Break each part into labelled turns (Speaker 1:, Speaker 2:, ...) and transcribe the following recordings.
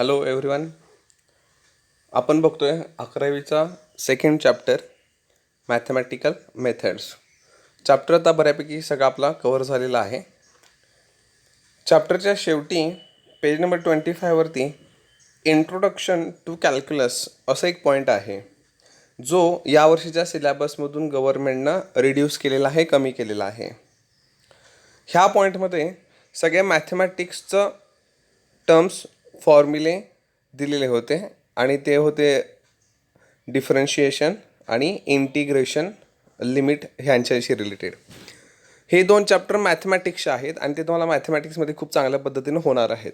Speaker 1: Hello everyone. आपण बघतोय 11वीचा second chapter mathematical methods. Chapter आता बऱ्यापैकी सगळा आपला कव्हर झालेला आहे. चॅप्टरच्या शेवटी पेज नंबर 25वरती इंट्रोडक्शन टू कॅल्क्युलस असं एक पॉईंट आहे, जो यावर्षीच्या सिलॅबसमधून गव्हर्नमेंटनं रिड्यूस केलेला आहे, कमी केलेला आहे. ह्या पॉईंटमध्ये सगळ्या मॅथमॅटिक्सचं टर्म्स फॉर्म्युले दिलेले होते आणि ते होते डिफरन्शिएशन आणि इंटिग्रेशन, लिमिट ह्यांच्याशी रिलेटेड. हे दोन चॅप्टर मॅथमॅटिक्सचे आहेत आणि ते तुम्हाला मॅथमॅटिक्समध्ये खूप चांगल्या पद्धतीनं होणार आहेत.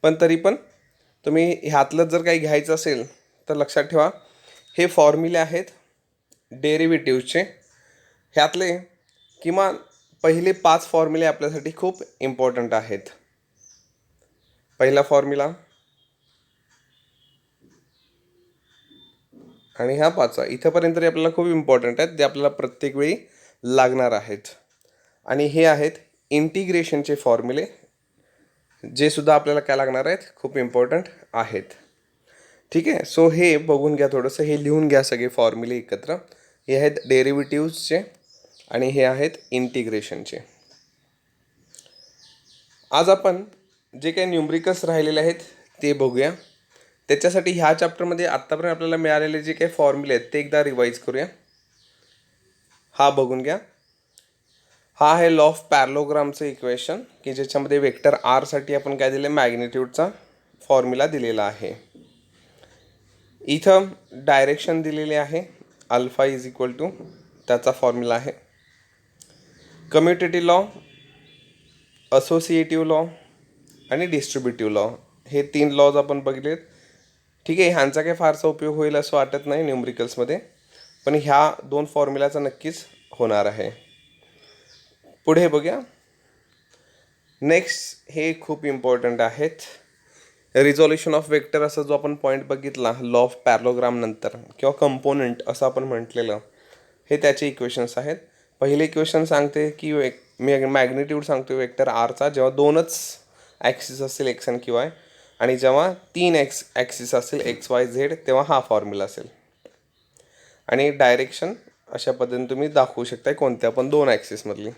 Speaker 1: पण तरी पण तुम्ही ह्यातलं जर काही घ्यायचं असेल तर लक्षात ठेवा, हे फॉर्म्युले आहेत डेरिव्हेटिव्हचे. ह्यातले किमान पहिले 5 फॉर्म्युले आपल्यासाठी खूप इम्पॉर्टंट आहेत. पहिला फॉर्म्युला आणि ह्या 5 इथंपर्यंत तरी आपल्याला खूप इम्पॉर्टंट आहेत, ते आपल्याला प्रत्येक वेळी लागणार आहेत. आणि हे आहेत इंटिग्रेशनचे फॉर्म्युले, जे सुद्धा आपल्याला काय लागणार आहेत, खूप इम्पॉर्टंट आहेत. ठीक आहे. सो हे बघून घ्या, थोडंसं हे लिहून घ्या सगळे फॉर्म्युले एकत्र. हे आहेत डेरिव्हेटिव्हचे आणि हे आहेत इंटिग्रेशनचे. आज आपण जे काही न्यूमरिकल्स राहिलेले आहेत ते बघूया. त्याच्यासाठी ह्या चॅप्टरमध्ये आत्तापर्यंत आपल्याला मिळालेले जे काही फॉर्म्युले आहेत ते एकदा रिवाईज करूया. हा बघून घ्या. हा आहे लॉ ऑफ पॅरलोग्रामचं इक्वेशन, की ज्याच्यामध्ये वेक्टर आरसाठी आपण काय दिलं, मॅग्निट्यूडचा फॉर्म्युला दिलेला आहे. इथं डायरेक्शन दिलेली आहे, अल्फा इज इक्वल टू त्याचा फॉर्म्युला आहे. कम्युटेटिव्ह लॉ, असोसिएटिव्ह लॉ आणि डिस्ट्रीब्युटिव्ह लॉ, हे 3 लॉज आपण बघितलेत. ठीक आहे. ह्यांचा काही फारसा उपयोग होईल असं वाटत नाही न्यूमरिकल्समध्ये, पण ह्या 2 फॉर्म्युलाचा नक्कीच होणार आहे. पुढे बघूया. नेक्स्ट हे खूप इम्पॉर्टंट आहेत, रिझोल्युशन ऑफ वेक्टर असा जो आपण पॉईंट बघितला लॉ ऑफ पॅरलोग्राम नंतर, किंवा कंपोनंट असं आपण म्हटलेलं, हे त्याचे इक्वेशन्स आहेत. पहिले इक्वेशन सांगते की मॅग्निट्यूड सांगतो वेक्टर आरचा जेव्हा 2च ॲक्सिस असेल एक्स आणि वाय, आणि जेव्हा 3 ॲक्सिस असेल एक्स वाय झेड तेव्हा हा फॉर्म्युला असेल. आणि डायरेक्शन अशा पद्धतीने तुम्ही दाखवू शकता कोणत्या पण 2 ॲक्सिसमधली.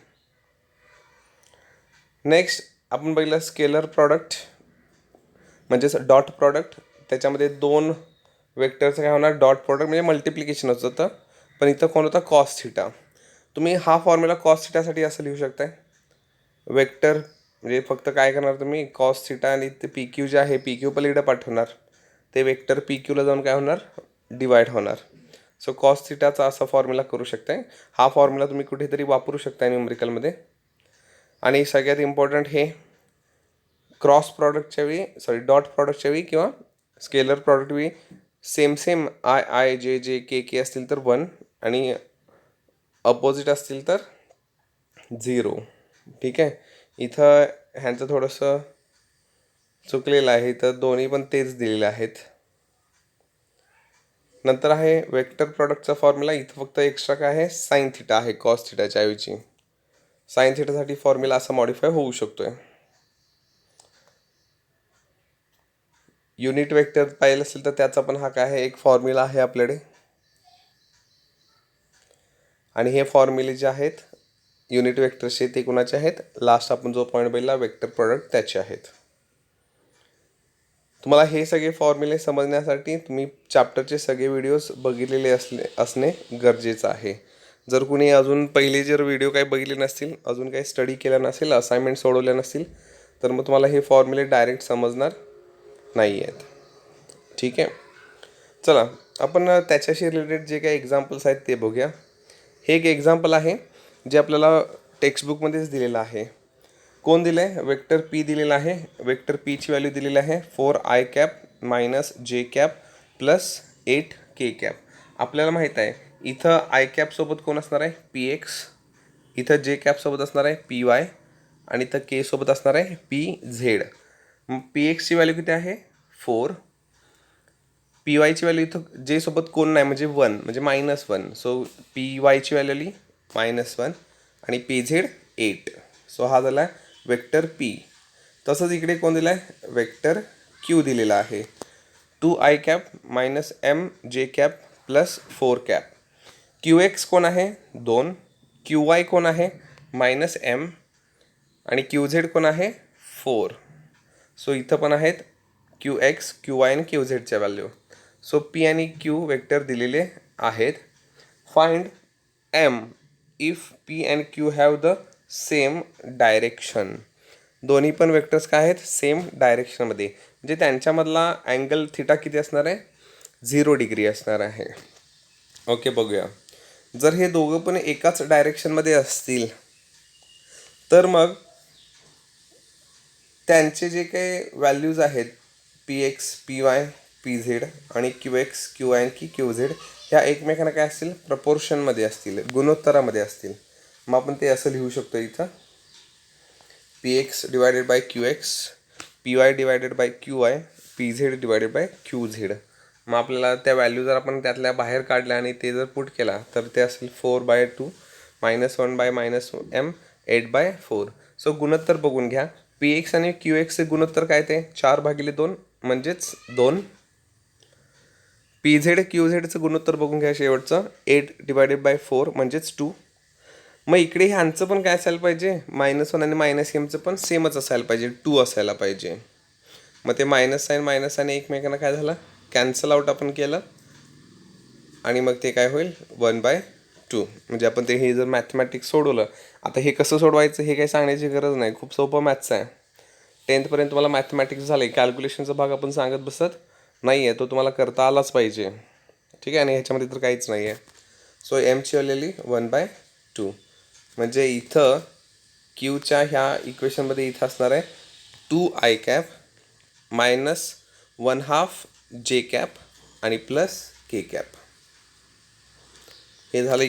Speaker 1: नेक्स्ट आपण बघितलं स्केलर प्रॉडक्ट, म्हणजेच डॉट प्रॉडक्ट. त्याच्यामध्ये 2 वेक्टरचं काय होणार, डॉट प्रॉडक्ट म्हणजे मल्टिप्लिकेशनच होतं, पण इथं कोण होता, कॉस थिटा. तुम्ही हा फॉर्म्युला कॉस थिटासाठी असं लिहू शकताय, वेक्टर म्हणजे फक्त काय करणार तुम्ही, कॉस थिटा आणि ते पी क्यू जे आहे पी क्यू पलीकडे पाठवणार, ते वेक्टर पी क्यूला जाऊन काय होणार, डिवाइड होणार. सो कॉस थिटाचा असा फॉर्म्युला करू शकताय. हा फॉर्म्युला तुम्ही कुठेतरी वापरू शकताय न्यूमरिकलमध्ये. आणि सगळ्यात इम्पॉर्टंट हे क्रॉस प्रॉडक्टच्या वेळी, डॉट प्रॉडक्टच्या वेळी किंवा स्केलर प्रॉडक्ट वेळी सेम आय आय जे जे के के असतील तर 1 आणि अपोजिट असतील तर 0. ठीक आहे. इथं ह्यांचं थोडंसं चुकलेलं आहे, इथं दोन्ही पण तेच दिलेले आहेत. नंतर आहे वेक्टर प्रॉडक्टचा फॉर्म्युला. इथं फक्त एक्स्ट्रा काय आहे, साइन थिटा आहे कॉस थिटाच्या ऐवजी. साइन थिटासाठी फॉर्म्युला असा मॉडिफाय होऊ शकतोय. युनिट वेक्टर पाहिलं असेल तर त्याचा पण हा काय आहे, एक फॉर्म्युला आहे आपल्याकडे. आणि हे फॉर्म्युले जे आहेत युनिट वेक्टरचे ते कुणाचे आहेत, लास्ट आपण जो पॉईंट बघितला वेक्टर प्रॉडक्ट त्याचे आहेत. तुम्हाला हे सगळे फॉर्म्युले समजण्यासाठी तुम्ही चॅप्टरचे सगळे व्हिडिओज बघितलेले असणे गरजेचं आहे. जर कुणी अजून पहिले जर व्हिडिओ काही बघितले नसतील, अजून काही स्टडी केला नसेल, असाइनमेंट सोडवल्या नसतील, तर मग तुम्हाला हे फॉर्म्युले डायरेक्ट समजणार नाही आहेत. ठीक आहे. चला आपण त्याच्याशी रिलेटेड जे काही एक्झाम्पल्स आहेत ते बघूया. हे एक एक्झाम्पल आहे जे आपल्याला टेक्स्टबुकमध्येच दिलेलं आहे. कोण दिलं आहे, वेक्टर पी दिलेला आहे. वेक्टर पीची व्हॅल्यू दिलेली आहे 4i कॅप मायनस जे कॅप प्लस 8k कॅप. आपल्याला माहीत आहे इथं आय कॅपसोबत कोण असणार आहे, पी एक्स. इथं जे कॅपसोबत असणार आहे पी वाय आणि इथं के सोबत असणार आहे पी झेड. मग पी एक्सची व्हॅल्यू किती आहे 4, पी वायची व्हॅल्यू इथं जे सोबत कोण नाही म्हणजे 1 म्हणजे -1. सो पी वायची व्हॅल्यू आली -1 आणि पी झेड 8. सो हा झाला वेक्टर पी. तसंच इकडे कोण दिला आहे, वेक्टर क्यू दिलेला आहे. 2i cap minus M J cap plus 4 cap. Q X कोण आहे 2, क्यू वाय कोण आहे मायनस एम आणि क्यू झेड कोण आहे 4. सो इथं पण आहेत क्यू एक्स, क्यू वाय आणि क्यू झेडच्या व्हॅल्यू. सो पी आणि क्यू वेक्टर दिलेले आहेत. Find M if P and Q have the same direction. दोन्ही पण वेक्टर्स काय आहेत सेम डायरेक्शनमध्ये, म्हणजे त्यांच्यामधला अँगल थिटा किती असणार आहे 0 डिग्री असणार आहे. ओके, बघूया. जर हे दोघं पण एकाच डायरेक्शनमध्ये असतील तर मग त्यांचे जे काही व्हॅल्यूज आहेत P x, P Y, P Z आणि क्यू एक्स, क्यू वाय आणि क्यू झेड ह्या एकमेकांना काय असतील प्रपोर्शनमध्ये असतील, गुणोत्तरामध्ये असतील. मग आपण ते असं लिहू शकतो इथं P x divided by Q x, P Y divided by Q Y, P Z divided by Q Z. मग आपल्याला त्या व्हॅल्यू जर आपण त्यातल्या बाहेर काढल्या आणि ते जर पुट केला तर ते असेल 4/2 -1 बाय -m 8/4. सो गुणोत्तर बघून घ्या. पी एक्स आणि क्यू एक्सचे गुणोत्तर काय ते 4/2 म्हणजेच 2. पी झेड क्यू झेडचं गुणोत्तर बघून घ्या शेवटचं 8/4 म्हणजेच 2. मग इकडे ह्यांचं पण काय असायला पाहिजे -1 आणि -mचं पण सेमच असायला पाहिजे 2 असायला पाहिजे. मग ते मायनस साईन एकमेकांना काय झालं कॅन्सल आउट आपण केलं आणि मग ते काय होईल 1/2. म्हणजे आपण ते हे जर मॅथमॅटिक्स सोडवलं, आता हे कसं सोडवायचं हे काही सांगण्याची गरज नाही, खूप सोपं मॅथ्स आहे. 10th तुम्हाला मॅथमॅटिक्स झालं आहे, कॅल्क्युलेशनचा भाग आपण सांगत बसत नाही आहे, तो तुम्हाला करता आलाच पाहिजे. ठीक आहे, आणि ह्याच्यामध्ये तर काहीच नाही आहे. सो एमची आलेली 1/2. म्हणजे इथं क्यूच्या ह्या इक्वेशनमध्ये इथं असणार आहे 2i कॅप मायनस 1/2 जे कॅप आणि प्लस के कॅप. हे झालं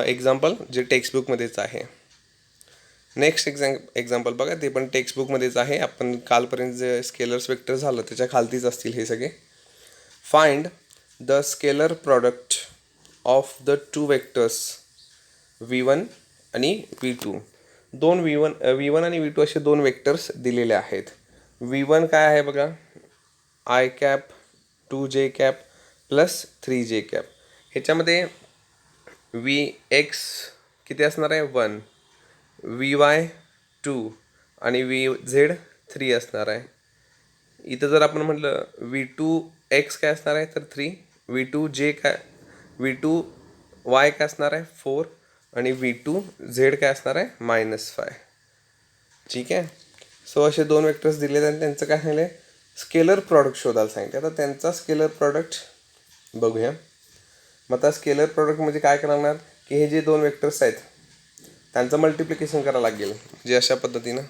Speaker 1: एक्झाम्पल जे टेक्स्टबुकमध्येच आहे. नेक्स्ट एक्झाम्पल बघा, ते पण टेक्स्टबुकमध्येच आहे. आपण कालपर्यंत जे स्केलर्स वेक्टर झालं त्याच्या खालतीच असतील हे सगळे. Find the scalar product of the two vectors V1 आणि V2. दोन V1 आणि V2 असे दोन वेक्टर्स दिलेले आहेत. V1 काय आहे बघा i cap 2j cap plus 3j cap. ह्याच्यामध्ये Vx किती असणार आहे 1, Vy 2 आणि Vz 3 असणार आहे. इथं जर आपण म्हटलं V2x काय असणार आहे तर 3, V2j काय V2y काय असणार आहे 4 आणि V2z काय असणार आहे -5. ठीक आहे. सो असे दोन वेक्टर्स दिले आणि त्यांचं काय झालं स्केलर प्रॉडक्ट शोधायला सांगितलं. आता त्यांचा स्केलर प्रॉडक्ट बघूया. मग आता स्केलर प्रॉडक्ट म्हणजे काय करणार की हे जे दोन वेक्टर्स आहेत त्यांचं मल्टिप्लिकेशन करावं लागेल, जे अशा पद्धतीनं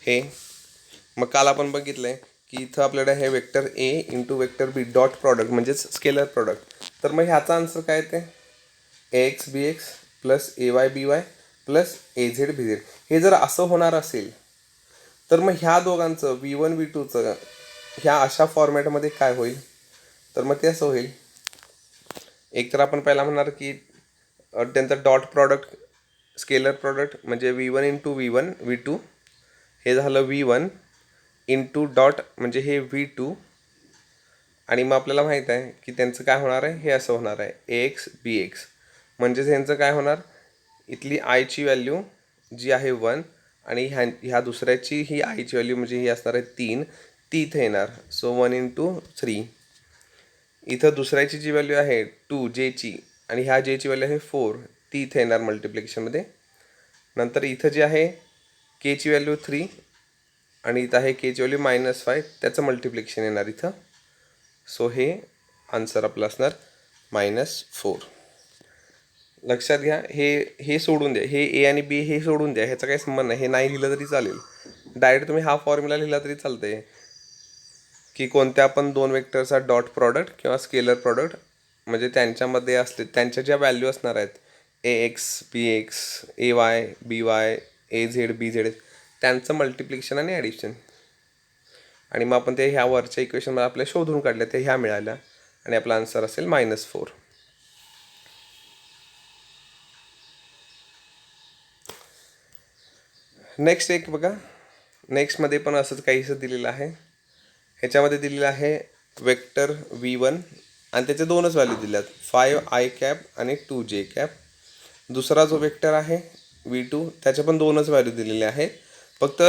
Speaker 1: हे. मग काल आपण बघितलं आहे की इथं आपल्याकडे हे vector A into vector B dot product म्हणजेच स्केलर प्रॉडक्ट. तर मग ह्याचा आन्सर काय येते AX BX plus AY BY plus AZ BZ. हे जर असं होणार असेल तर मग ह्या दोघांचं V1 V2चं ह्या अशा फॉर्मॅटमध्ये काय होईल तर मग ते असं होईल. एक तर आपण पहिला म्हणणार की त्यांचं डॉट प्रॉडक्ट स्केलर प्रॉडक्ट म्हणजे V1 इंटू V1 V2 हे झालं V1 इंटू डॉट म्हणजे हे V2 आणि मग आपल्याला माहीत आहे की त्यांचं काय होणार आहे हे असं होणार आहे AX BX. म्हणजेच ह्यांचं काय होणार इथली आयची व्हॅल्यू जी आहे 1 आणि ह्या दुसऱ्याची ही आयची व्हॅल्यू म्हणजे ही असणार आहे 3, ती इथे येणार. So 1 into 3. इथं दुसऱ्याची जी व्हॅल्यू आहे 2 जेची आणि ह्या जेची व्हॅल्यू आहे 4, ती इथे येणार मल्टिप्लिकेशनमध्ये. नंतर इथं जे आहे केची व्हॅल्यू 3 आणि इथं आहे केची व्हॅल्यू -5, त्याचं मल्टिप्लिकेशन येणार इथं. सो हे आन्सर आपलं असणार -4. लक्षात घ्या. हे सोडून द्या, हे ए आणि बी हे सोडून द्या, ह्याचा काही संबंध नाही. हे नाही लिहिलं तरी चालेल, डायरेक्ट तुम्ही हा फॉर्म्युला लिहिला तरी चालतंय की कोणत्या पण दोन वेक्टरचा डॉट प्रॉडक्ट किंवा स्केलर प्रॉडक्ट म्हणजे त्यांच्यामध्ये असले त्यांच्या ज्या व्हॅल्यू असणार आहेत AX BX AY BY AZ BZ त्यांचं मल्टिप्लिकेशन आणि ॲडिशन. आणि मग आपण ते ह्या वरच्या इक्वेशनमध्ये आपल्या शोधून काढल्या ते ह्या मिळाल्या आणि आपला आन्सर असेल -4. नेक्स्ट एक बघा नेक्स्टमध्ये पण असंच काहीसं दिलेलं आहे. ह्याच्यामध्ये दिलेलं आहे वेक्टर V1 आणि त्याचे दोनच व्हॅल्यू दिल्यात 5i कॅप आणि 2j कॅप. दुसरा जो वेक्टर आहे V2 त्याचे पण दोनच व्हॅल्यू दिलेले आहेत. फक्त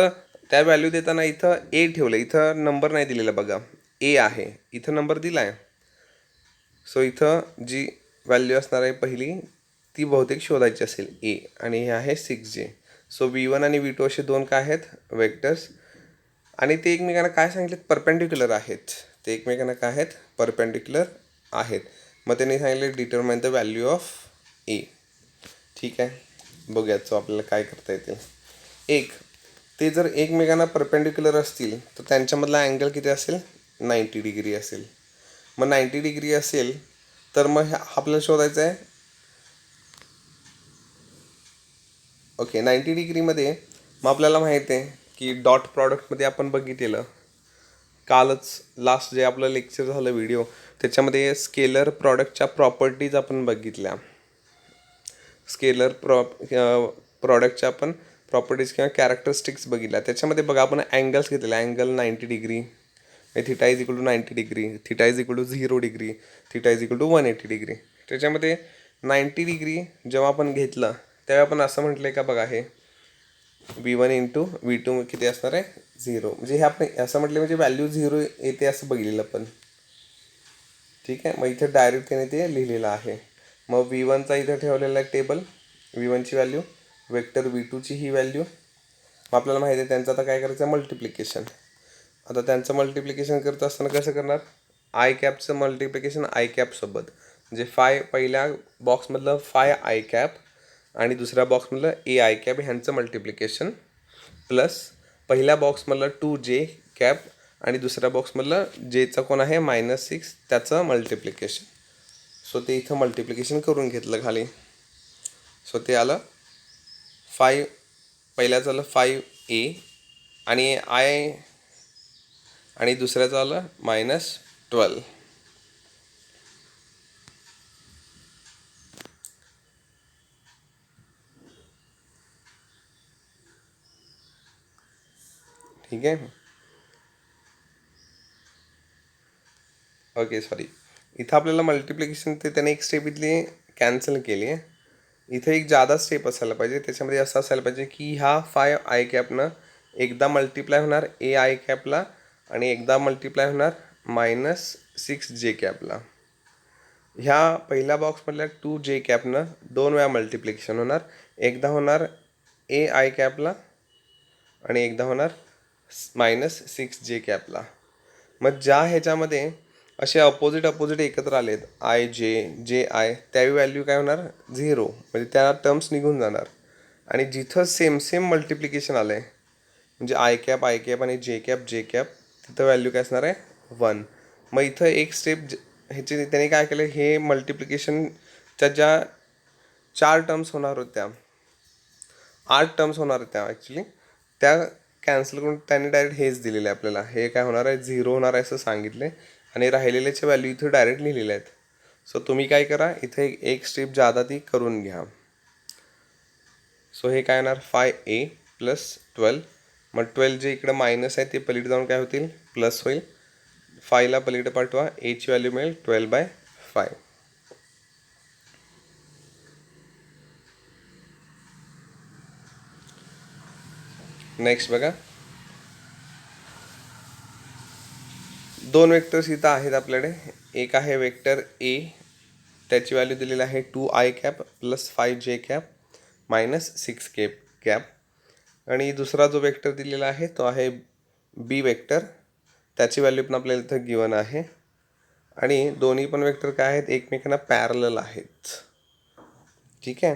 Speaker 1: त्या व्हॅल्यू देताना इथं ए ठेवलं, इथं नंबर नाही दिलेला बघा, ए आहे, इथं नंबर दिला आहे. सो इथं जी व्हॅल्यू असणार आहे पहिली ती बहुतेक शोधायची असेल ए, आणि हे आहे 6j. सो V1 आणि V2 असे दोन काय आहेत वेक्टर्स, आणि ते एकमेकांना काय सांगितलेत परपेंडिक्युलर आहेत. ते एकमेकांना काय आहेत परपेंडिक्युलर आहेत. मग त्यांनी सांगितले डिटरमाइन द व्हॅल्यू ऑफ ए. ठीक आहे, बघूयात सो आपल्याला काय करता येतील. एक, ते जर एकमेकांना परपेंडिक्युलर असतील तर त्यांच्यामधला अँगल किती असेल 90 डिग्री असेल. मग 90 डिग्री असेल तर मग आपल्याला शोधायचं आहे. ओके, 90 डिग्रीमध्ये मग आपल्याला माहीत आहे की डॉट प्रॉडक्टमध्ये आपण बघितलेलं कालच लास्ट जे आपलं लेक्चर झालं व्हिडिओ त्याच्यामध्ये स्केलर प्रॉडक्टच्या प्रॉपर्टीज आपण बघितल्या. स्केलर प्रॉडक्टच्या आपण प्रॉपर्टीज किंवा कॅरेक्टरिस्टिक्स बघितल्या. त्याच्यामध्ये बघा आपण अँगल्स घेतलेले, angle 90 degree, theta is equal to 90 degree, theta is equal to 0 degree, theta is equal to 180 degree. त्याच्यामध्ये 90 डिग्री जेव्हा आपण घेतलं तेव्हा आपण असं म्हटलं आहे का बघा, हे V1 इंटू V2 किती असणार आहे 0, म्हणजे हे आपण असं म्हटलं म्हणजे व्हॅल्यू 0 येते असं बघितलेलं पण. ठीक आहे, मग इथे डायरेक्ट त्याने ते लिहिलेलं आहे. मग V1चा इथं ठेवलेला आहे टेबल, V1ची व्हॅल्यू, वेक्टर V2ची ही व्हॅल्यू. मग आपल्याला माहिती आहे त्यांचं आता काय करायचं आहे मल्टिप्लिकेशन. आता त्यांचं मल्टिप्लिकेशन करत असताना कसं करणार, आय कॅपचं मल्टिप्लिकेशन आय कॅपसोबत, म्हणजे पहिल्या बॉक्समधलं 5i कॅप आणि दुसऱ्या बॉक्समधलं AI कॅप ह्यांचं मल्टिप्लिकेशन, प्लस पहिल्या बॉक्समधलं 2j कॅप आणि दुसऱ्या बॉक्समधलं जेचं कोण आहे -6 त्याचं मल्टिप्लिकेशन. सो ते इथं मल्टिप्लिकेशन करून घेतलं खाली. सो ते आलं 5, पहिल्याचं आलं 5a आणि आय, आणि दुसऱ्याचं आलं -12. ठीक आहे. ओके, सॉरी, इथं आपल्याला मल्टिप्लिकेशन ते त्याने एक स्टेप इथली कॅन्सल केली आहे. इथं एक जादा स्टेप असायला पाहिजे. त्याच्यामध्ये असं असायला पाहिजे की ह्या 5i कॅपनं एकदा मल्टिप्लाय होणार AI कॅपला आणि एकदा मल्टिप्लाय होणार -6j कॅपला. ह्या पहिल्या बॉक्समधल्या 2j कॅपनं 2 वेळा मल्टिप्लिकेशन होणार, एकदा होणार AI कॅपला आणि एकदा होणार -6j कॅपला. मग ज्या ह्याच्यामध्ये असे अपोजिट एकत्र आलेत जे आय, त्यावेळी व्हॅल्यू काय होणार 0, म्हणजे त्या टर्म्स निघून जाणार. आणि जिथं सेम मल्टिप्लिकेशन आलं आहे म्हणजे आय कॅप आणि जे कॅप तिथं व्हॅल्यू काय असणार आहे 1. मग इथं एक स्टेप ह्याचे त्याने काय केलं, हे मल्टिप्लिकेशनच्या ज्या 4 टर्म्स होणार होत्या, 8 टर्म्स होणार होत्या ॲक्च्युली, त्या कॅन्सल करून त्याने डायरेक्ट हेच दिलेलं आहे आपल्याला. हे काय होणार आहे 0 होणार आहे असं सांगितले आणि राहिलेल्याचे व्हॅल्यू इथं डायरेक्ट लिहिलेल्या आहेत. सो तुम्ही काय करा, इथे एक स्टेप जादा ती करून घ्या. सो हे काय येणार 5a + 12. मग 12 जे इकडं मायनस आहे ते पलीकडे जाऊन काय होतील प्लस होईल. 5ला पलीकडे पाठवा, एची व्हॅल्यू मिळेल 12/5. नेक्स्ट बघा, 2 वेक्टर्स इथं आहेत आपल्याकडे. एक आहे वेक्टर ए, त्याची व्हॅल्यू दिलेली आहे 2i cap + 5j cap -6k cap. आणि दुसरा जो वेक्टर दिलेला आहे तो आहे बी वेक्टर, त्याची व्हॅल्यू पण आपल्याला इथं गिवन आहे. आणि दोन्ही पण वेक्टर काय आहेत एकमेकांना पॅरलल आहेत. ठीक आहे,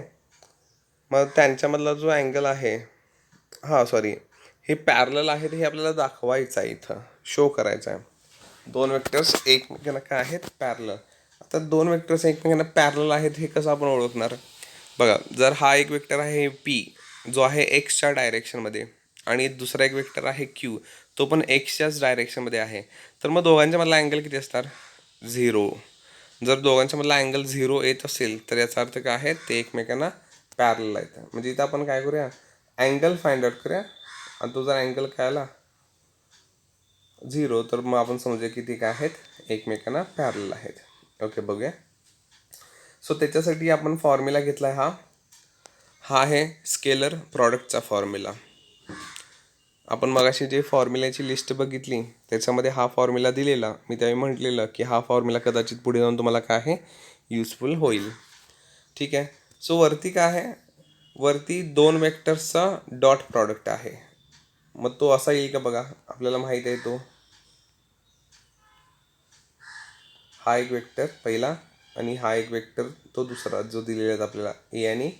Speaker 1: मग त्यांच्यामधला जो अँगल आहे, हे पॅरलल आहेत हे आपल्याला दाखवायचं आहे, इथं शो करायचं आहे. 2 वेक्टर्स एकमेकांना काय आहेत पॅरलल. आता 2 वेक्टर्स एकमेकांना पॅरलल आहेत हे कसं आपण ओळखणार बघा. जर हा एक वेक्टर आहे पी जो आहे एक्सच्या डायरेक्शनमध्ये आणि दुसरा एक वेक्टर आहे क्यू तो पण एक्सच्याच डायरेक्शनमध्ये आहे, तर मग दोघांच्या मधला अँगल किती असणार 0. जर दोघांच्या मधला अँगल 0 येत असेल तर याचा अर्थ काय आहे ते एकमेकांना पॅरलल आहेत. म्हणजे इथं आपण काय करूया अँगल फाइंड आउट करूया आणि तो जर अँगल काय आला 0, तर मग आपण समजूया की ते काय आहेत, एकमेकांना पॅरलल आहेत. ओके, बघूया. सो त्याच्यासाठी आपण फॉर्म्युला घेतला आहे हा आहे स्केलर प्रॉडक्टचा फॉर्म्युला. आपण मगाशी जे फॉर्म्युल्याची लिस्ट बघितली त्याच्यामध्ये हा फॉर्म्युला दिलेला, मी त्यावेळी म्हटलेलं की हा फॉर्म्युला कदाचित पुढे जाऊन तुम्हाला काय आहे, युजफुल होईल. ठीक आहे. सो वरती काय आहे, वरती 2 वेक्टर्सचा डॉट प्रॉडक्ट आहे. मग तो असा येईल का बघा, आपल्याला माहीत आहे तो हा एक वेक्टर पहिला आणि हा एक वेक्टर तो दुसरा जो दिलेला आहे आपल्याला ए आणि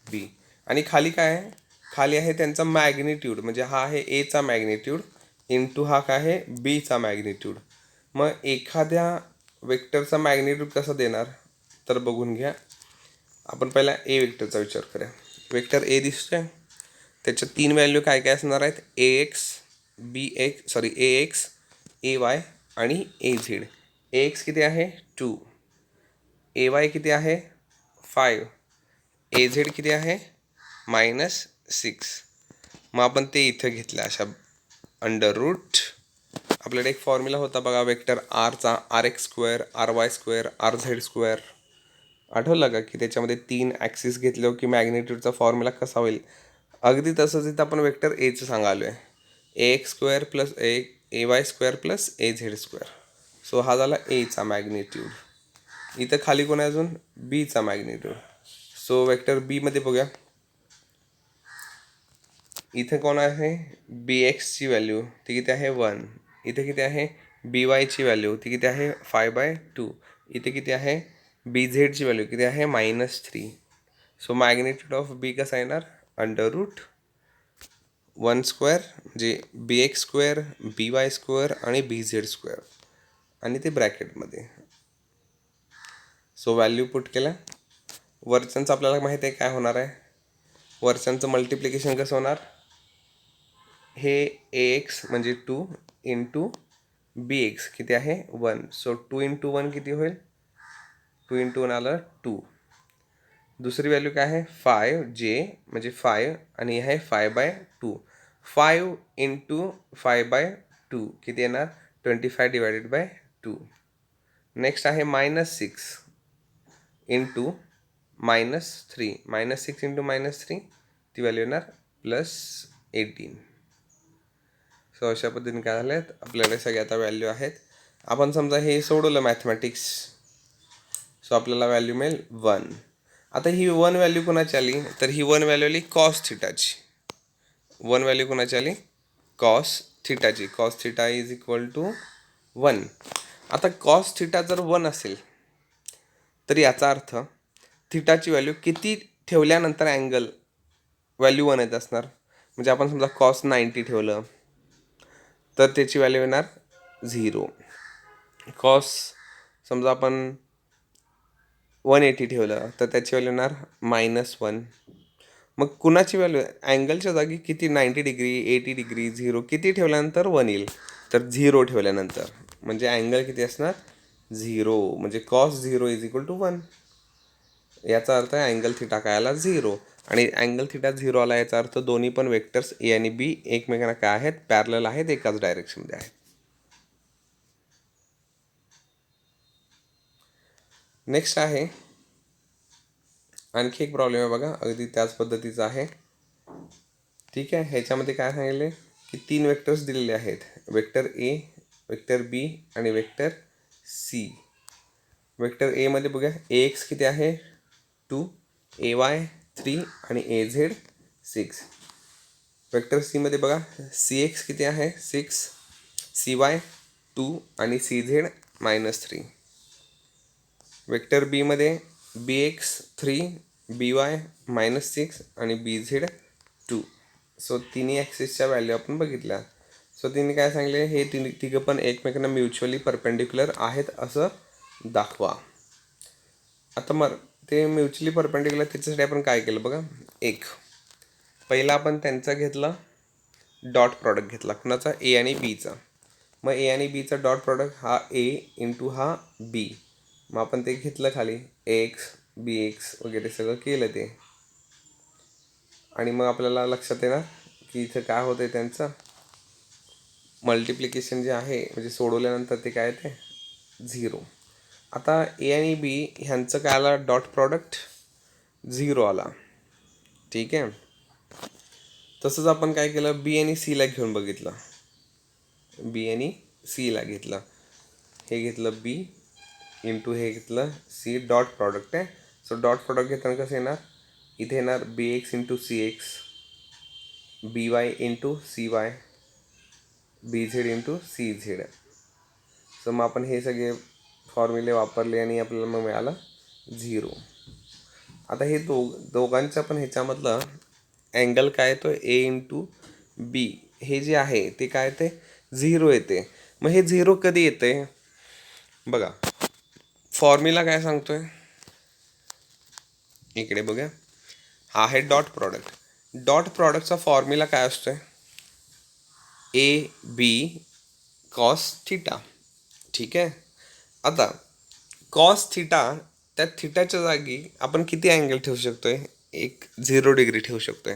Speaker 1: बी. आणि खाली काय आहे, खाली आहे त्यांचा मॅग्निट्यूड, म्हणजे हा आहे एचा मॅग्निट्यूड इंटू हा काय आहे बीचा मॅग्निट्यूड. मग एखाद्या वेक्टरचा मॅग्निट्यूड कसा देणार तर बघून घ्या. आपण पहिला ए वेक्टरचा विचार करूया. वेक्टर ए दिसतोय, त्याच्या 3 व्हॅल्यू काय काय असणार आहेत, ए एक्स ए वाय आणि ए झेड. ए एक्स किती आहे 2, ए वाय किती आहे 5, ए झेड किती आहे -6. मग आपण ते इथं घेतलं अशा अंडर रूट. आपल्याकडे एक फॉर्म्युला होता बघा वेक्टर आरचा, RX², RY², RZ². आठवलं का की त्याच्यामध्ये 3 ॲक्सिस घेतले की मॅग्निट्यूडचा फॉर्म्युला कसा होईल. अगदी तसंच इथं आपण वेक्टर एचं सांगालो आहे, AX² + AY² + AZ². सो हा झाला एचा मॅग्निट्यूड. इथं खाली कोण आहे अजून, बीचा मॅग्निट्यूड. सो वेक्टर बीमध्ये बघूया, इथे कोण आहे BXची व्हॅल्यू ती किती आहे 1. इथे किती आहे BYची व्हॅल्यू ती किती आहे 5/2. इथे किती आहे BZची व्हॅल्यू किती आहे -3. सो मॅग्निट्यूड ऑफ बी कसा येणार, अंडर रूट 1² म्हणजे BX² BY² आणि BZ² आणि ते ब्रॅकेटमध्ये. सो व्हॅल्यू पुट केल्या. वरच्यांचं आपल्याला माहिती आहे काय होणार आहे, वरच्यांचं मल्टिप्लिकेशन कसं होणार, हे AX म्हणजे 2 इंटू BX किती आहे 1. सो 2 × 1 किती होईल, 2 × 1 आलं 2. दुसरी व्हॅल्यू काय आहे 5J म्हणजे 5 आणि हे आहे 5/2. 5 × 5/2 किती येणार 25/2. नेक्स्ट आहे -6 इंटू -3. -6 × -3 ती व्हॅल्यू येणार +18. सो अशा पद्धतीने काय झालं आहेत आपल्याकडे सगळे आता व्हॅल्यू आहेत. आपण समजा हे सोडवलं मॅथमॅटिक्स, सो आपल्याला व्हॅल्यू मिळेल 1. आता ही 1 व्हॅल्यू कोणाची आली, तर ही 1 व्हॅल्यू आली कॉस थिटाची. 1 व्हॅल्यू कोणाची आली, कॉस थिटाची. Cos theta is equal to 1. आता कॉस थिटा जर 1 असेल तर याचा अर्थ थिटाची व्हॅल्यू किती ठेवल्यानंतर अँगल व्हॅल्यू 1 येत असणार. म्हणजे आपण समजा कॉस 90 ठेवलं तर त्याची व्हॅल्यू येणार 0. कॉस समजा आपण 180 ठेवलं तर त्याची व्हॅल्यू येणार -1. मग कुणाची व्हॅल्यू अँगलच्या जागी किती 90 डिग्री 80 डिग्री 0 किती ठेवल्यानंतर 1 येईल, तर 0 ठेवल्यानंतर म्हणजे अँगल किती असणार 0. म्हणजे कॉस 0 इज इक्वल टू 1. याचा अर्थ आहे अँगल थिटा काय आला 0. आणि अँगल थिटा 0 आला याचा अर्थ दोन्ही पण वेक्टर्स ए आणि बी एकमेकांना काय आहेत, पॅरलल आहेत, एकाच डायरेक्शनमध्ये आहेत. नेक्स्ट आहे आणखी एक प्रॉब्लेम आहे बघा, अगदी त्याच पद्धतीचा आहे. ठीक आहे. ह्याच्यामध्ये काय सांगितले की 3 वेक्टर्स दिलेले आहेत, वेक्टर ए, वेक्टर बी आणि वेक्टर सी. वेक्टर एमध्ये बघूया AX किती आहे 2, AY 3 आणि AZ 6. वेक्टर सीमध्ये बघा CX किती आहे 6, CY 2 आणि CZ -3. वेक्टर बीमध्ये BX 3, BY -6 आणि BZ 2. सो तिन्ही ॲक्सिसच्या व्हॅल्यू आपण बघितल्या. सो तिने काय सांगले, हे तिघं पण एकमेकांना म्युच्युअली परपेंडिक्युलर आहेत असं दाखवा. आता मग ते म्युच्युअली परपेंडिक्युलर त्याच्यासाठी आपण काय केलं बघा, पहिला आपण त्यांचा घेतला डॉट प्रॉडक्ट घेतला कुणाचा, ए आणि बीचा. मग ए आणि बीचा डॉट प्रॉडक्ट हा ए इंटू हा बी. मग आपण ते घेतलं खाली एक्स BX वगैरे सगळं केलं ते. आणि मग आपल्याला लक्षात येणार की इथं काय होतं आहे त्यांचं मल्टिप्लिकेशन जे आहे म्हणजे सोडवल्यानंतर ते काय ते 0. आता ए आणि बी ह्यांचं काय आला डॉट प्रॉडक्ट 0 आला. ठीक आहे. तसंच आपण काय केलं बी आणि सीला घेऊन बघितलं. बी आणि सीला घेतलं. हे घेतलं बी इंटू हे घेतलं सी डॉट प्रॉडक्ट आहे. सो डॉट प्रॉडक्ट घेताना कसं येणार इथे येणार B X into C X B Y into C Y B Z into C Z. So मग आपण हे सगळे फॉर्म्युले वापरले आणि आपल्याला मग मिळालं 0. आता हे दोघांच्या पण ह्याच्यामधलं अँगल काय येतो ए इंटू बी हे जे आहे ते काय ते 0 येते. मग हे 0 कधी येते बघा फॉर्म्युला काय सांगतोय इकडे बघा. हा आहे डॉट प्रॉडक्ट. डॉट प्रॉडक्टचा फॉर्म्युला काय असतोय ए बी कॉस थिटा. ठीक आहे. आता कॉस थिटा त्या थिटाच्या जागी आपण किती अँगल ठेवू शकतोय एक 0 डिग्री ठेवू शकतोय.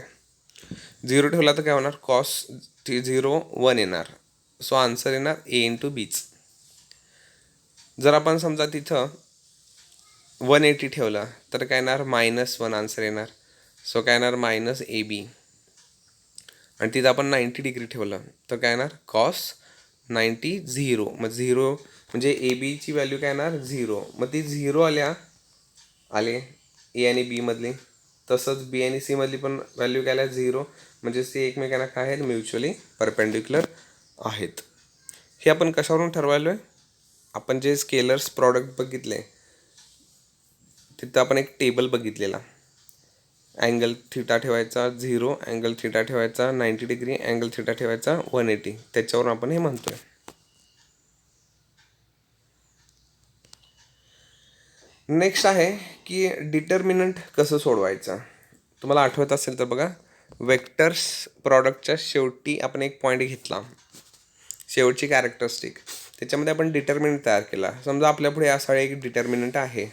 Speaker 1: 0 ठेवला तर काय होणार कॉस 0 1 येणार. सो आन्सर येणार ए इंटू बीच. जर आपण समजा तिथं 180 ठेवलं तर काय येणार -1 आन्सर येणार. सो काय येणार मायनस ए बी. आणि तिथं आपण 90 डिग्री ठेवलं तर काय येणार कॉस 90 0. मग 0 म्हणजे ए बीची व्हॅल्यू काय येणार 0. मग ती 0 आले ए आणि बी मधली. तसंच बी आणि सी मधली पण व्हॅल्यू काय आल्या 0. म्हणजे ते एकमेकांना काय आहेत म्युच्युअली परपेंडिक्युलर आहेत. हे आपण कशावरून ठरवायलो आहे आपण जे स्केलर्स प्रॉडक्ट बघितले तिथं आपण एक टेबल बघितलेला. अँगल थिटा ठेवायचा 0 अँगल थिटा ठेवायचा 90 डिग्री अँगल थिटा ठेवायचा 180. त्याच्यावरून आपण हे म्हणतोय. नेक्स्ट आहे की डिटर्मिनंट कसं सोडवायचं. तुम्हाला आठवत असेल तर बघा वेक्टर्स प्रॉडक्टच्या शेवटी आपण एक पॉईंट घेतला शेवटची कॅरेक्टरिस्टिक त्याच्यामध्ये आपण डिटर्मिनंट तयार केला. समजा आपल्यापुढे असा एक डिटर्मिनंट आहे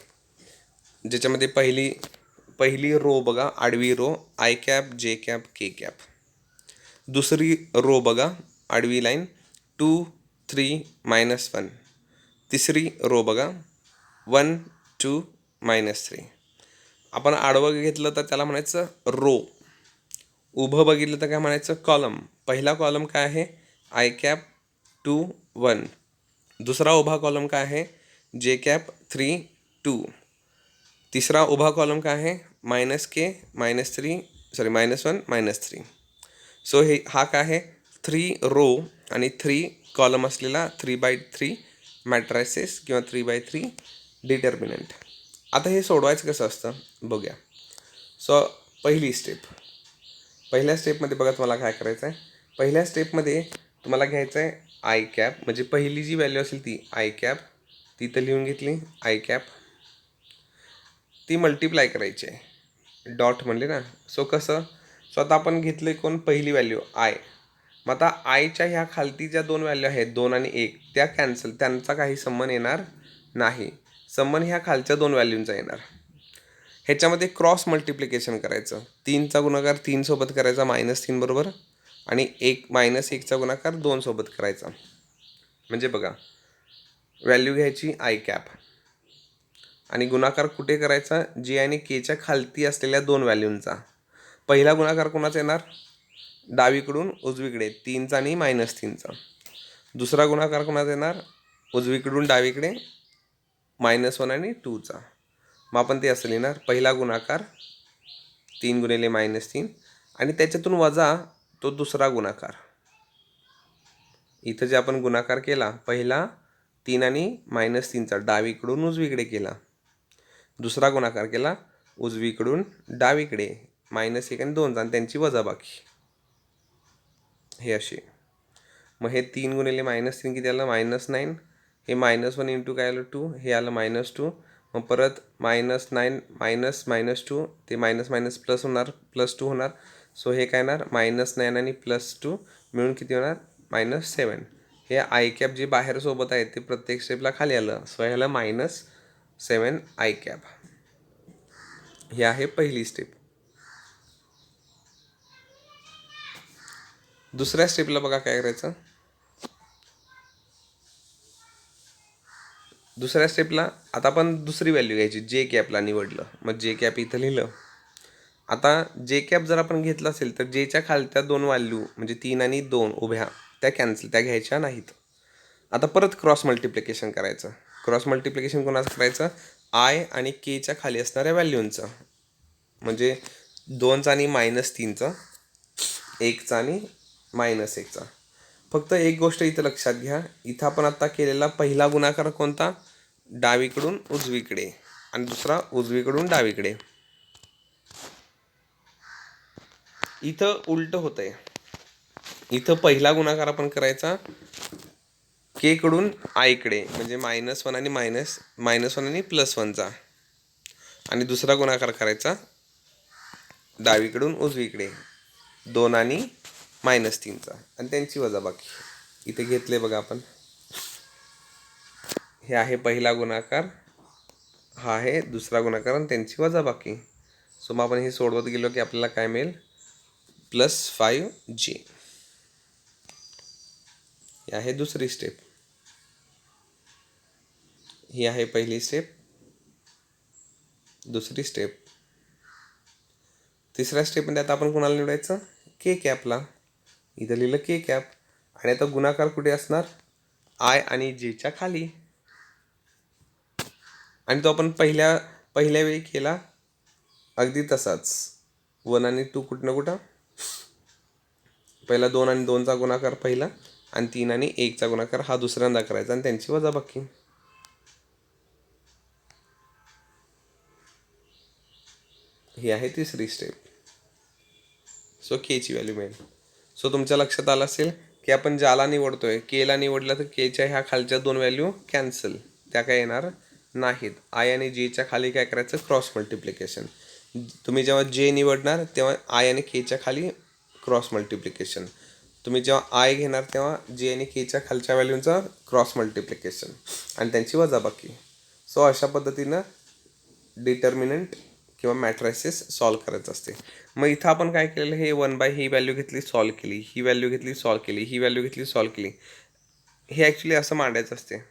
Speaker 1: ज्याच्यामध्ये पहिली रो बघा आडवी row I cap J cap K cap. दुसरी रो बघा आडवी लाईन 2 3 -1. तिसरी रो बघा 1 2 -3. आपण आडवं घेतलं तर त्याला म्हणायचं रो. उभं बघितलं तर काय म्हणायचं कॉलम. पहिला कॉलम काय आहे आय कॅप 2 1. दुसरा उभा कॉलम काय आहे जे कॅप 3 2. तिसरा उभा कॉलम काय आहे -k -1 -3. सो हा काय आहे 3 रो आणि 3 कॉलम असलेला 3/3 मॅट्रायसेस किंवा 3/3 डिटर्मिनंट. आता हे सोडवायचं कसं असतं बघूया. सो पहिल्या स्टेपमध्ये बघा तुम्हाला काय करायचं आहे. पहिल्या स्टेपमध्ये तुम्हाला घ्यायचं आहे आय कॅप म्हणजे पहिली जी व्हॅल्यू असेल ती आय कॅप तिथं लिहून घेतली आय कॅप. ती मल्टिप्लाय करायची आहे डॉट म्हणले ना. सो कसं आता आपण घेतलं कोण पहिली व्हॅल्यू आय. मग आता आयच्या ह्या खालती ज्या 2 व्हॅल्यू आहेत 2 आणि 1 त्या कॅन्सल त्यांचा काही संबंध येणार नाही. संबंध ह्या खालच्या 2 व्हॅल्यूंचा येणार. ह्याच्यामध्ये क्रॉस मल्टिप्लिकेशन करायचं. 3चा गुणाकार 3 सोबत करायचा -3 बरोबर आणि -1चा गुणाकार 2 सोबत करायचा. म्हणजे बघा व्हॅल्यू घ्यायची आय कॅप आणि गुणाकार कुठे करायचा जे आणि केच्या खालती असलेल्या 2 व्हॅल्यूंचा. पहिला गुणाकार कोणाचा येणार डावीकडून उजवीकडे 3चा आणि -3चा. दुसरा गुणाकार कोणाचा येणार उजवीकडून डावीकडे -1 आणि 2चा. मग आपण ते असं लिहिणार पहिला गुणाकार 3 गुणिले -3 आणि त्याच्यातून वजा तो दुसरा गुणाकार. इथं जे आपण गुणाकार केला पहिला 3 आणि -3चा डावीकडून उजवीकडे केला. दुसरा गुणाकार केला उजवीकडून डावीकडे -1 आणि 2चा आणि त्यांची वजाबाकी हे असे. मग हे 3 गुणिले -3 किती आलं -9. हे -1 इंटू काय आलं 2 हे आलं -2. मग परत -9 -2 ते मायनस प्लस होणार +2 होणार. सो हे काय येणार -9 आणि +2 मिळून किती होणार -7. हे आय कॅप जे बाहेर सोबत आहे ते प्रत्येक स्टेपला खाली आलं. सो ह्याला -7 आय कॅप. ही आहे पहिली स्टेप. दुसऱ्या स्टेपला बघा काय करायचं. दुसऱ्या स्टेपला आता आपण दुसरी व्हॅल्यू घ्यायची. जे कॅपला निवडलं, मग जे कॅप इथं लिहिलं. आता जे कॅप जर आपण घेतलं असेल तर जेच्या खालच्या दोन व्हॅल्यू म्हणजे 3 आणि 2 उभ्या त्या कॅन्सल, त्या घ्यायच्या नाहीत. आता परत क्रॉस मल्टिप्लिकेशन करायचं. क्रॉस मल्टिप्लिकेशन कोणाचं करायचं? आय आणि केच्या खाली असणाऱ्या व्हॅल्यूंचं, म्हणजे 2चा आणि -3चं, 1चा आणि -1चा. फक्त एक गोष्ट इथं लक्षात घ्या, इथं आपण आत्ता केलेला पहिला गुणाकार कोणता? डावीकडून उजवीकडे आणि दुसरा उजवीकडून डावीकडे. इथं उलट होतंय. इथं पहिला गुणाकार आपण करायचा के कडून आयकडे, म्हणजे -1 आणि -1 आणि +1चा, आणि दुसरा गुणाकार करायचा डावीकडून उजवीकडे 2 आणि -3चा आणि त्यांची वजाबाकी. इथे घेतले बघा आपण. हे आहे पहिला गुणाकार, हा आहे दुसरा गुणाकार आणि त्यांची वजाबाकी. सो मग आपण हे सोडवत गेलो की आपल्याला काय मिळेल? +5J. ही आहे दुसरी स्टेप. ही आहे पहिली स्टेप, दुसरी स्टेप. तिसऱ्या स्टेपमध्ये आता आपण कोणाला निवडायचं? के कॅपला. इथं लिहिलं के कॅप. आणि आता गुणाकार कुठे असणार? आय आणि जेच्या खाली. आणि तो आपण पहिल्या वेळी केला अगदी तसाच. 1 आणि 2 कुठं ना कुठं. पहिला 2 आणि 2चा गुणाकार पहिला आणि 3 आणि 1चा गुणाकार हा दुसऱ्यांदा करायचा आणि त्यांची वजाबाकी. ही आहे तिसरी स्टेप. सो केची व्हॅल्यू मिळेल. सो तुमच्या लक्षात आलं असेल की आपण ज्याला निवडतोय, केला निवडला तर केच्या ह्या खालच्या दोन व्हॅल्यू कॅन्सल, त्या काय येणार नाहीत. आय आणि जेच्या खाली काय करायचं? Cross multiplication. तुम्ही जेव्हा जे निवडणार तेव्हा आय आणि केच्या खाली क्रॉस मल्टिप्लिकेशन. तुम्ही जेव्हा आय घेणार तेव्हा जे आणि केच्या खालच्या व्हॅल्यूंचं क्रॉस मल्टिप्लिकेशन आणि त्यांची वजाबाकी. सो अशा पद्धतीनं डिटर्मिनंट किंवा मॅट्रायसिस सॉल्व्ह करायचं असते. मग इथं आपण काय केलेलं? हे 1/, ही व्हॅल्यू घेतली सॉल्व्ह केली, ही व्हॅल्यू घेतली सॉल्व्ह केली, ही व्हॅल्यू घेतली सॉल्व्ह केली. हे ॲक्च्युली असं मांडायचं असते.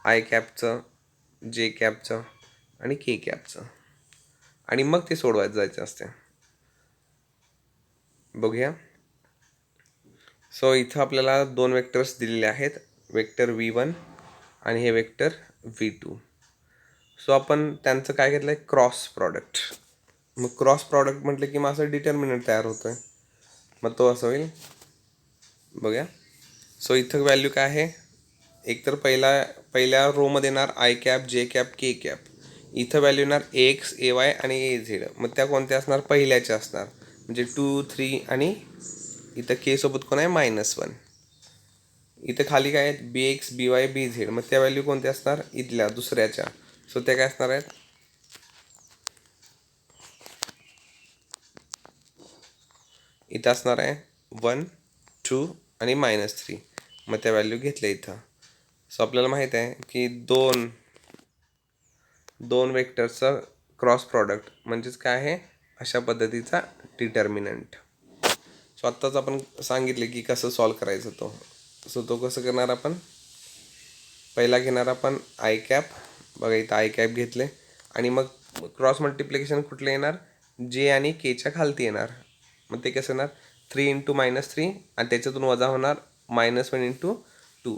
Speaker 1: आय कॅपचं, जे कॅपचं आणि के कॅपचं, आणि मग ते सोडवायचं जायचं असते. बघूया. सो इथं आपल्याला 2 वेक्टर्स दिलेले आहेत, वेक्टर V1 आणि हे वेक्टर V2. सो आपण त्यांचं काय घेतलं आहे? Cross product. मग क्रॉस प्रॉडक्ट म्हटलं की मग असं डिटर्मिनंट तयार होतं आहे. मग तो असं होईल, बघूया. सो इथं व्हॅल्यू काय आहे? एकतर पहिल्या रोमध्ये येणार I cap, J cap, K cap. इथं व्हॅल्यू येणार AX, AY आणि AZ. मग त्या कोणत्या असणार? पहिल्याच्या असणार, म्हणजे 2, 3 आणि इथं के सोबत कोण आहे? -1. इथं खाली काय आहेत? BX, BY, BZ. मग त्या व्हॅल्यू कोणत्या असणार? इथल्या दुसऱ्याच्या. सो त्या काय असणार आहेत? इथं असणार आहे 1, 2 आणि -3. मग त्या व्हॅल्यू घेतल्या इथं. सो आपल्याला माहीत आहे की दोन वेक्टरचं क्रॉस प्रॉडक्ट म्हणजेच काय आहे? अशा पद्धतीचा डिटर्मिनंट. सो आत्ताच आपण सांगितले की कसं सॉल्व्ह करायचं तो. सो तो कसं करणार आपण? पहिला घेणार आपण आय कॅप. बघा इथं आय कॅप घेतले आणि मग क्रॉस मल्टिप्लिकेशन कुठलं येणार? जे आणि केच्या खालती येणार. मग ते कसं येणार? 3 × -3 आणि त्याच्यातून वजा होणार -1 × 2.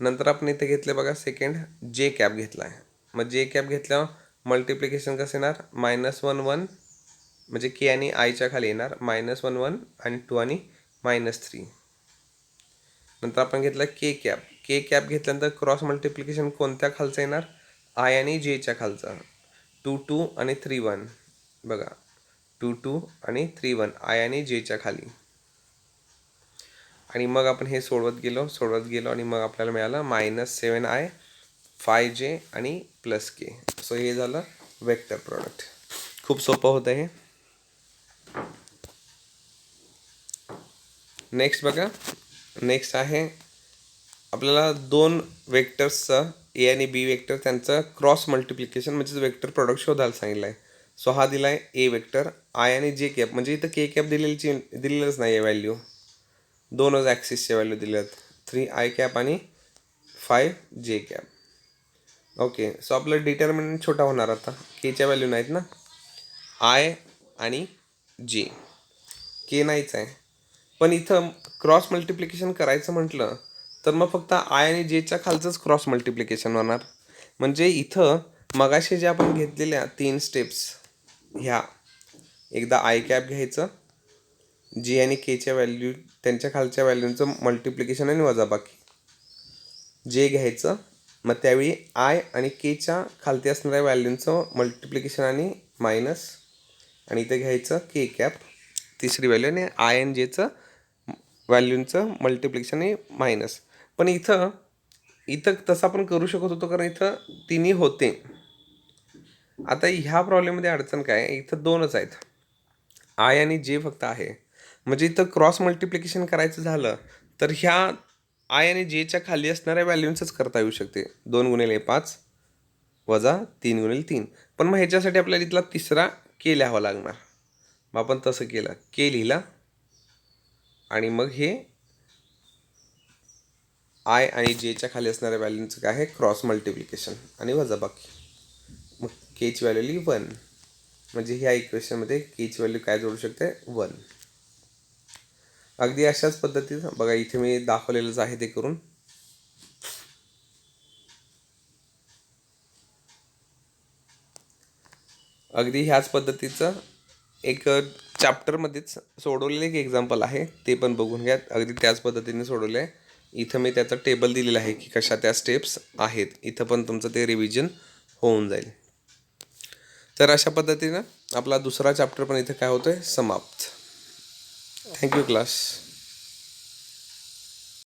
Speaker 1: नंतर आपण इथे घेतले बघा सेकंड जे कॅप घेतला आहे. मग जे कॅप घेतल्यावर मल्टिप्लिकेशन कसं येणार? -1, 1 म्हणजे के आणि आयच्या खाली येणार, -1, 1 आणि 2 आणि -3. नंतर आपण घेतला के कॅप. के कॅप घेतल्यानंतर क्रॉस मल्टिप्लिकेशन कोणत्या खालचं येणार? आय आणि जेच्या खालचा. 2, 2 आणि 3, 1. बघा 2, 2 आणि 3, 1 आय आणि जेच्या खाली. आणि मग आपण हे सोडवत गेलो आणि मग आपल्याला मिळालं -7I, 5J आणि +K. सो हे झालं वेक्टर प्रॉडक्ट. खूप सोपं होतं हे. नेक्स्ट बघा. नेक्स्ट आहे आपल्याला 2 वेक्टर्सचं, ए आणि बी वेक्टर, त्यांचं क्रॉस मल्टिप्लिकेशन म्हणजेच वेक्टर प्रॉडक्ट शोधायला सांगितलं आहे. सो हा दिला आहे ए वेक्टर. आय आणि जे कॅप, म्हणजे इथं के कॅप दिलेलंच नाही आहे व्हॅल्यू. दोनच ॲक्सिसच्या व्हॅल्यू दिल्यात, 3 आय कॅप आणि 5 जे कॅप. ओके, सो आपलं डिटर्मिनंट छोटा होणार आता. केच्या व्हॅल्यू नाहीत ना, आय आणि जे. के नाहीच आहे. पण इथं क्रॉस मल्टिप्लिकेशन करायचं म्हटलं तर मग फक्त आय आणि जेच्या खालचंच क्रॉस मल्टिप्लिकेशन होणार. म्हणजे इथं मगाशी जे आपण घेतलेल्या 3 स्टेप्स ह्या, एकदा आय कॅप घ्यायचं, जे आणि केच्या व्हॅल्यू त्यांच्या खालच्या व्हॅल्यूंचं मल्टिप्लिकेशन आणि वजाबाकी. जे घ्यायचं, मग त्यावेळी आय आणि केच्या खालती असणाऱ्या व्हॅल्यूंचं मल्टिप्लिकेशन आणि मायनस, आणि इथं घ्यायचं के कॅप तिसरी व्हॅल्यू आणि आय एन जेचं व्हॅल्यूंचं मल्टिप्लिकेशन आणि मायनस. पण इथं इथं तसं आपण करू शकत होतो, कारण इथं तिन्ही होते. आता ह्या प्रॉब्लेममध्ये अडचण काय आहे, इथं दोनच आहेत, आय आणि जे फक्त आहे. म्हणजे इथं क्रॉस मल्टिप्लिकेशन करायचं झालं तर ह्या आय आणि जेच्या खाली असणाऱ्या व्हॅल्यूंचंच करता येऊ शकते. 2 × 5 वजा 3 × 3. पण मग ह्याच्यासाठी आपल्याला इथला तिसरा के लिहावा लागणार. मग आपण तसं केलं, के लिहिला आणि मग हे आय आणि जेच्या खाली असणाऱ्या व्हॅल्यूंचं काय आहे, क्रॉस मल्टिप्लिकेशन आणि वजाबाकी. मग केची व्हॅल्यू लिही 1. म्हणजे ह्या इक्वेशनमध्ये केची व्हॅल्यू काय जोडू शकते, 1. अगदी अशाच पद्धतीचं बघा, इथे मी दाखवलेलंच आहे ते करून. अगदी ह्याच पद्धतीचं एक चॅप्टरमध्येच सोडवलेलं एक एक्झाम्पल आहे, ते पण बघून घ्या. अगदी त्याच पद्धतीने सोडवलं आहे. इथं मी त्याचं टेबल दिलेलं आहे की कशा त्या स्टेप्स आहेत. इथं पण तुमचं ते रिव्हिजन होऊन जाईल. तर अशा पद्धतीनं आपला दुसरा चॅप्टर पण इथं काय होतोय, समाप्त. Thank you class.